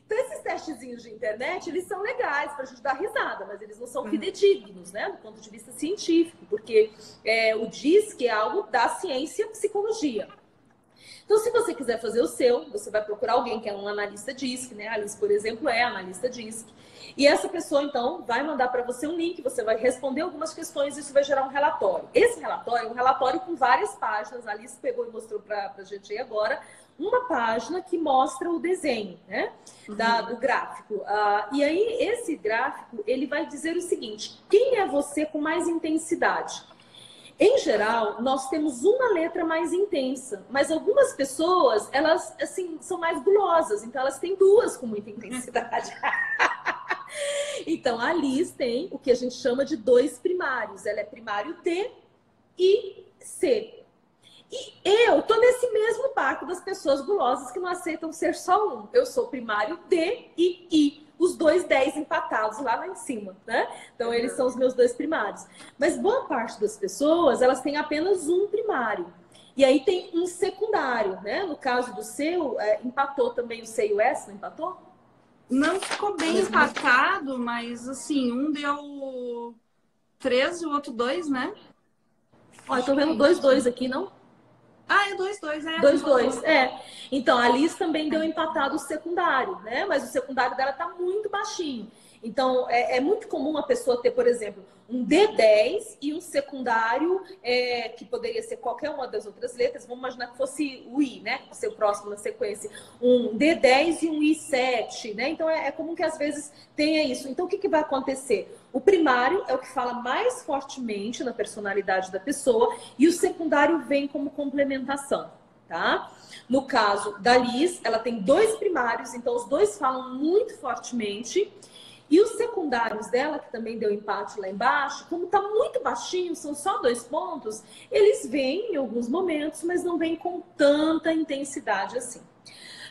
Então, esses testezinhos de internet, eles são legais para a gente dar risada, mas eles não são fidedignos, né? Do ponto de vista científico, porque o DISC é algo da ciência psicologia. Então, se você quiser fazer o seu, você vai procurar alguém que é um analista DISC, né? A Alice, por exemplo, é analista DISC. E essa pessoa, então, vai mandar para você um link, você vai responder algumas questões e isso vai gerar um relatório. Esse relatório é um relatório com várias páginas. A Alice pegou e mostrou para a gente aí agora uma página que mostra o desenho, né? Do gráfico. E aí, esse gráfico, ele vai dizer o seguinte: quem é você com mais intensidade? Em geral, nós temos uma letra mais intensa, mas algumas pessoas, elas, assim, são mais gulosas, então elas têm 2 com muita intensidade. Então, a Liz tem o que a gente chama de 2 primários. Ela é primário D e C. E eu tô nesse mesmo barco das pessoas gulosas que não aceitam ser só um. Eu sou primário D e I. Os 2 10 empatados lá em cima, né? Então, eles são os meus 2 primários. Mas boa parte das pessoas, elas têm apenas um primário. E aí tem um secundário, né? No caso do seu, empatou também o C e o S, não empatou? Não ficou bem empatado, mas assim, um deu 13 e o outro 2, né? Ó, eu tô vendo 2 2 aqui, não? Ah, é 2 2, é. 2 2, é. Então, a Liz também deu empatado o secundário, né? Mas o secundário dela tá muito baixinho. Então, é muito comum a pessoa ter, por exemplo, um D10 e um secundário, que poderia ser qualquer uma das outras letras. Vamos imaginar que fosse o I, né? Que ser o próximo na sequência. Um D10 e um I7, né? Então, é comum que às vezes tenha isso. Então, o que vai acontecer? O primário é o que fala mais fortemente na personalidade da pessoa e o secundário vem como complementação, tá? No caso da Liz, ela tem 2 primários, então os 2 falam muito fortemente. E os secundários dela, que também deu empate lá embaixo, como tá muito baixinho, são só 2 pontos, eles vêm em alguns momentos, mas não vêm com tanta intensidade assim.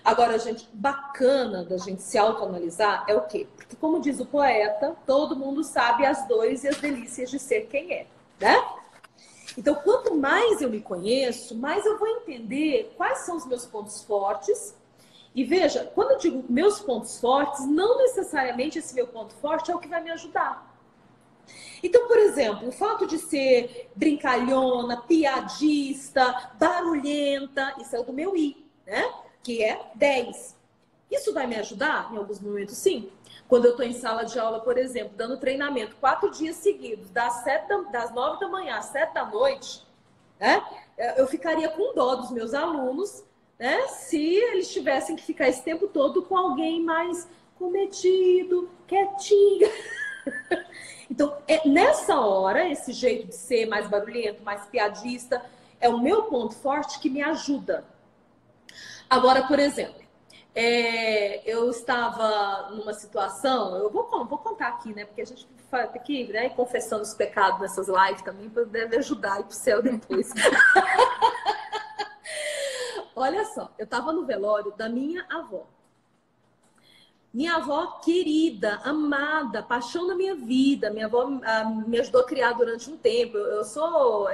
Agora, gente, bacana da gente se autoanalisar é o quê? Porque, como diz o poeta, todo mundo sabe as dores e as delícias de ser quem é, né? Então, quanto mais eu me conheço, mais eu vou entender quais são os meus pontos fortes. E veja, quando eu digo meus pontos fortes, não necessariamente esse meu ponto forte é o que vai me ajudar. Então, por exemplo, o fato de ser brincalhona, piadista, barulhenta, isso é o do meu I, né? Que é 10. Isso vai me ajudar? Em alguns momentos, sim. Quando eu estou em sala de aula, por exemplo, dando treinamento 4 dias seguidos, das 9 da manhã às 7 da noite, né? Eu ficaria com dó dos meus alunos, né? Se eles tivessem que ficar esse tempo todo com alguém mais comedido, quietinho. Então, nessa hora, esse jeito de ser mais barulhento, mais piadista, é o meu ponto forte que me ajuda. Agora, por exemplo, eu estava numa situação, eu vou contar aqui, né? Porque a gente tem que ir, né, confessando os pecados nessas lives também, para deve ajudar a ir para o céu depois. Olha só, eu estava no velório da minha avó. Minha avó querida, amada, paixão da minha vida. Minha avó me ajudou a criar durante um tempo. Eu sou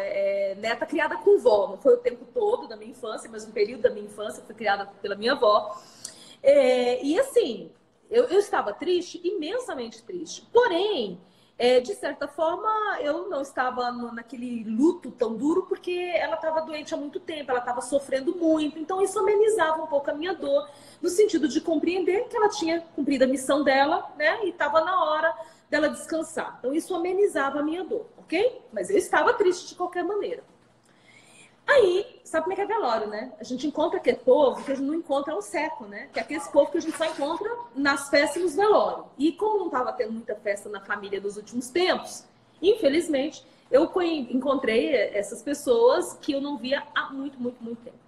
neta criada com vó. Não foi o tempo todo da minha infância, mas um período da minha infância fui criada pela minha avó. E assim, eu estava triste, imensamente triste. Porém, de certa forma, eu não estava naquele luto tão duro, porque ela estava doente há muito tempo, ela estava sofrendo muito. Então, isso amenizava um pouco a minha dor, no sentido de compreender que ela tinha cumprido a missão dela, né? E estava na hora dela descansar. Então, isso amenizava a minha dor, ok? Mas eu estava triste de qualquer maneira. Aí, sabe como é que é velório, né? A gente encontra aquele povo que a gente não encontra há um século, né? Que é aquele povo que a gente só encontra nas festas e nos velórios. E como não estava tendo muita festa na família nos últimos tempos, infelizmente, eu encontrei essas pessoas que eu não via há muito, muito, muito tempo.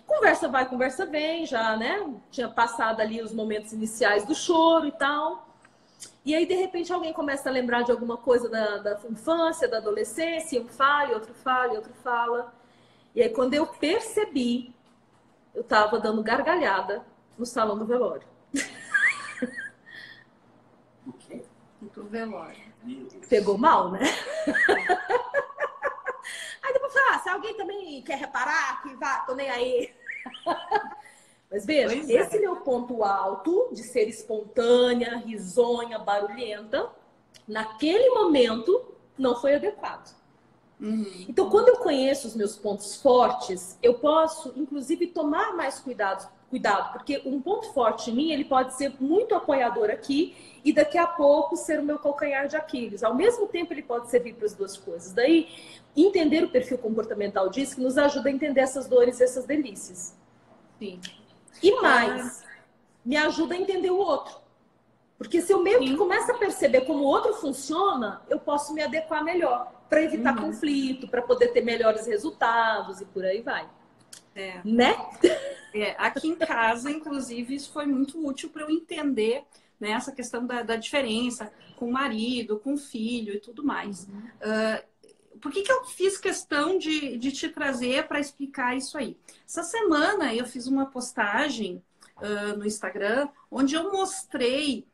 Conversa vai, conversa vem, já, né? Tinha passado ali os momentos iniciais do choro e tal. E aí, de repente, alguém começa a lembrar de alguma coisa da infância, da adolescência, um fala, outro fala, outro fala. E aí, quando eu percebi, eu tava dando gargalhada no salão do velório. O quê? Do velório. Pegou mal, né? Aí depois fala, se alguém também quer reparar, que vá, tô nem aí. Mas veja, esse meu ponto alto de ser espontânea, risonha, barulhenta, naquele momento não foi adequado. Então, quando eu conheço os meus pontos fortes, eu posso, inclusive, tomar mais cuidado, porque um ponto forte em mim, ele pode ser muito apoiador aqui e daqui a pouco ser o meu calcanhar de Aquiles. Ao mesmo tempo, ele pode servir para as duas coisas. Daí, entender o perfil comportamental disso que nos ajuda a entender essas dores e essas delícias. Sim. E mais, me ajuda a entender o outro. Porque se eu meio que começo a perceber como o outro funciona, eu posso me adequar melhor para evitar conflito, para poder ter melhores resultados e por aí vai. Né? Aqui em casa, inclusive, isso foi muito útil para eu entender né? Essa questão da diferença com o marido, com o filho e tudo mais. Por que eu fiz questão de te trazer para explicar isso aí? Essa semana eu fiz uma postagem no Instagram, onde eu mostrei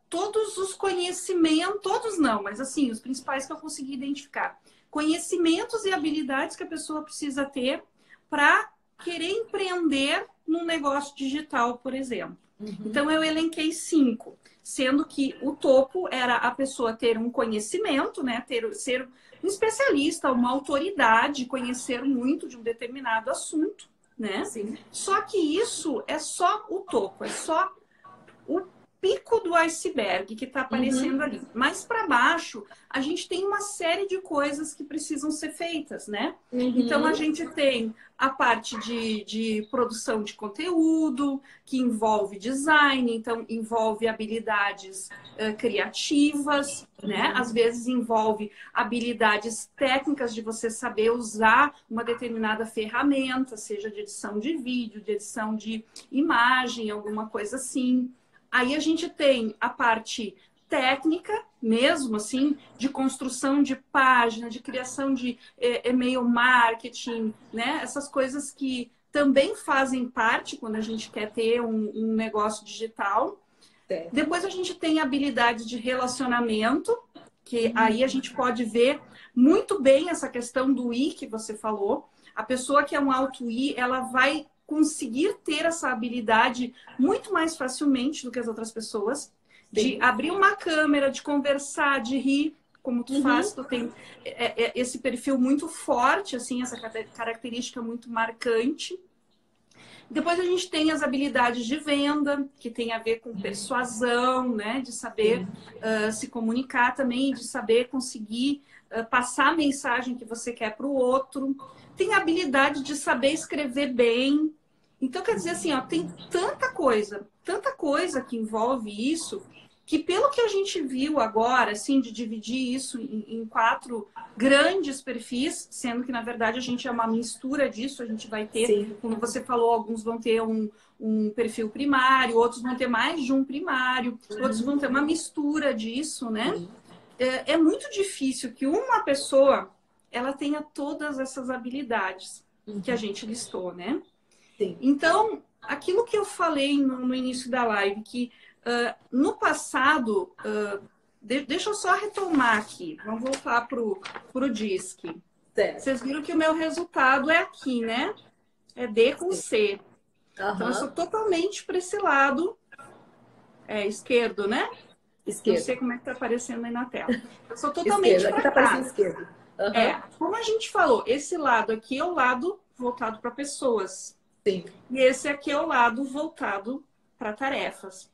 todos os conhecimentos, todos não, mas assim, os principais que eu consegui identificar. Conhecimentos e habilidades que a pessoa precisa ter para querer empreender num negócio digital, por exemplo. Então, eu elenquei 5, sendo que o topo era a pessoa ter um conhecimento, né? Ser um especialista, uma autoridade, conhecer muito de um determinado assunto, né? Sim. Só que isso é só o topo, é só o pico do iceberg que está aparecendo ali. Mais para baixo, a gente tem uma série de coisas que precisam ser feitas, né? Então, a gente tem a parte de produção de conteúdo, que envolve design, então envolve habilidades criativas, né? Às vezes envolve habilidades técnicas de você saber usar uma determinada ferramenta, seja de edição de vídeo, de edição de imagem, alguma coisa assim. Aí a gente tem a parte técnica, mesmo assim, de construção de página, de criação de e-mail marketing, né? Essas coisas que também fazem parte quando a gente quer ter um negócio digital. Depois a gente tem habilidade de relacionamento, que aí a gente pode ver muito bem essa questão do I que você falou. A pessoa que é um alto I, ela vai conseguir ter essa habilidade muito mais facilmente do que as outras pessoas, de abrir uma câmera, de conversar, de rir, como tu faz, tu tem esse perfil muito forte, assim, essa característica muito marcante. Depois a gente tem as habilidades de venda, que tem a ver com persuasão, né? De saber se comunicar também, de saber conseguir passar a mensagem que você quer para o outro. Tem a habilidade de saber escrever bem. Então, quer dizer assim, ó, tem tanta coisa que envolve isso, que pelo que a gente viu agora, assim, de dividir isso em 4 grandes perfis, sendo que, na verdade, a gente é uma mistura disso, a gente vai ter, como você falou, alguns vão ter um perfil primário, outros vão ter mais de um primário, outros vão ter uma mistura disso, né? É muito difícil que uma pessoa, ela tenha todas essas habilidades que a gente listou, né? Então, aquilo que eu falei no início da live, que no passado, deixa eu só retomar aqui, vamos voltar pro DISC. Vocês viram que o meu resultado é aqui, né? É D com C. Então, eu sou totalmente para esse lado esquerdo, né? Esquerdo. Não sei como é que tá aparecendo aí na tela. Eu sou totalmente esquerdo. Aqui tá aparecendo esquerdo. Como a gente falou, esse lado aqui é o lado voltado para pessoas. Sim. E esse aqui é o lado voltado para tarefas.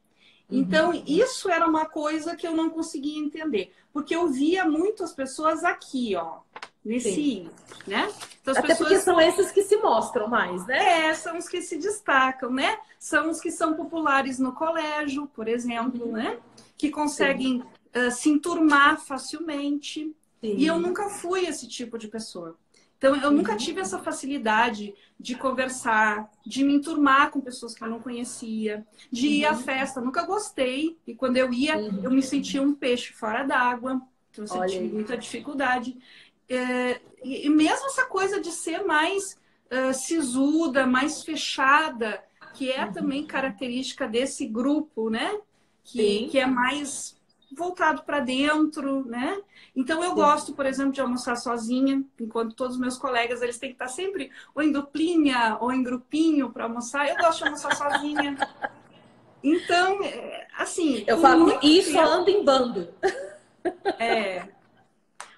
Então, isso era uma coisa que eu não conseguia entender. Porque eu via muito as pessoas aqui, ó. Nesse I, né? Então, as Até pessoas... porque são esses que se mostram mais, né? são os que se destacam, né? São os que são populares no colégio, por exemplo, né? Que conseguem se enturmar facilmente. E eu nunca fui esse tipo de pessoa. Então, eu nunca tive essa facilidade de conversar, de me enturmar com pessoas que eu não conhecia, de ir à festa. Nunca gostei. E quando eu ia, eu me sentia um peixe fora d'água. Então, eu sentia muita dificuldade. E mesmo essa coisa de ser mais sisuda, mais fechada, que é também característica desse grupo, né? Que é mais voltado para dentro, né? Então, eu gosto, por exemplo, de almoçar sozinha, enquanto todos os meus colegas, eles têm que estar sempre ou em duplinha ou em grupinho para almoçar. Eu gosto de almoçar sozinha. Então, assim... Eu falo isso, ando em bando.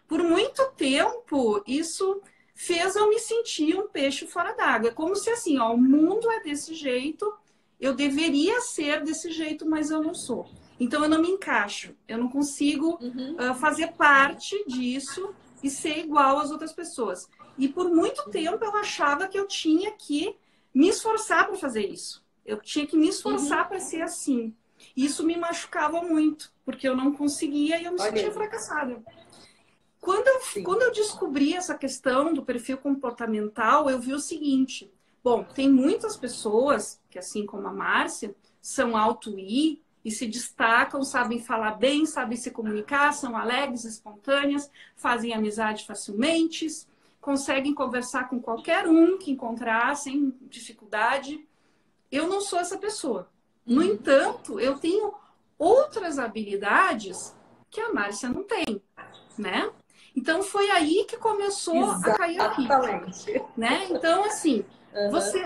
Por muito tempo, isso fez eu me sentir um peixe fora d'água. É como se, assim, ó, o mundo é desse jeito, eu deveria ser desse jeito, mas eu não sou. Então, eu não me encaixo. Eu não consigo fazer parte disso e ser igual às outras pessoas. E por muito tempo, eu achava que eu tinha que me esforçar para fazer isso. Eu tinha que me esforçar para ser assim. Isso me machucava muito, porque eu não conseguia e eu me sentia fracassada. Quando eu descobri essa questão do perfil comportamental, eu vi o seguinte. Bom, tem muitas pessoas, que assim como a Márcia, são alto I, e se destacam, sabem falar bem, sabem se comunicar, são alegres, espontâneas, fazem amizade facilmente, conseguem conversar com qualquer um que encontrar sem dificuldade. Eu não sou essa pessoa. No entanto, eu tenho outras habilidades que a Márcia não tem, né? Então, foi aí que começou a cair a ficha, né? Então, assim,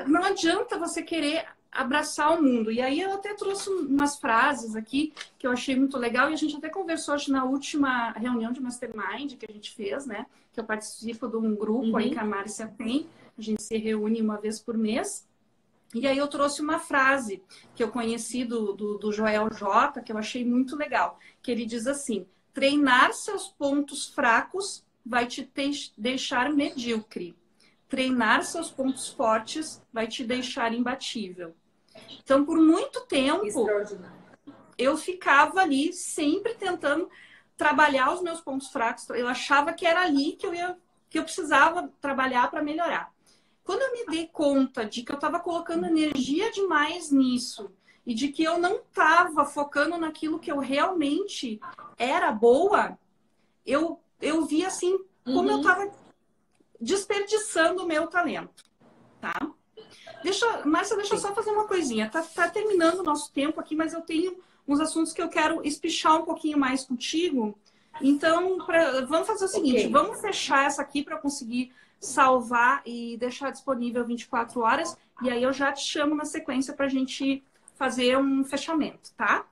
não adianta você querer abraçar o mundo. E aí eu até trouxe umas frases aqui que eu achei muito legal e a gente até conversou hoje na última reunião de Mastermind que a gente fez, né? Que eu participo de um grupo aí que a Márcia tem. A gente se reúne uma vez por mês. E aí eu trouxe uma frase que eu conheci do Joel J, que eu achei muito legal. Que ele diz assim: treinar seus pontos fracos vai te deixar medíocre. Treinar seus pontos fortes vai te deixar imbatível. Então, por muito tempo, eu ficava ali sempre tentando trabalhar os meus pontos fracos. Eu achava que era ali que eu precisava trabalhar para melhorar. Quando eu me dei conta de que eu estava colocando energia demais nisso e de que eu não estava focando naquilo que eu realmente era boa, eu vi assim como eu estava desperdiçando o meu talento, tá? Márcia, deixa eu só fazer uma coisinha. Tá terminando o nosso tempo aqui, mas eu tenho uns assuntos que eu quero espichar um pouquinho mais contigo. Então, vamos fazer o seguinte, vamos fechar essa aqui para eu conseguir salvar e deixar disponível 24 horas. E aí eu já te chamo na sequência para a gente fazer um fechamento, tá?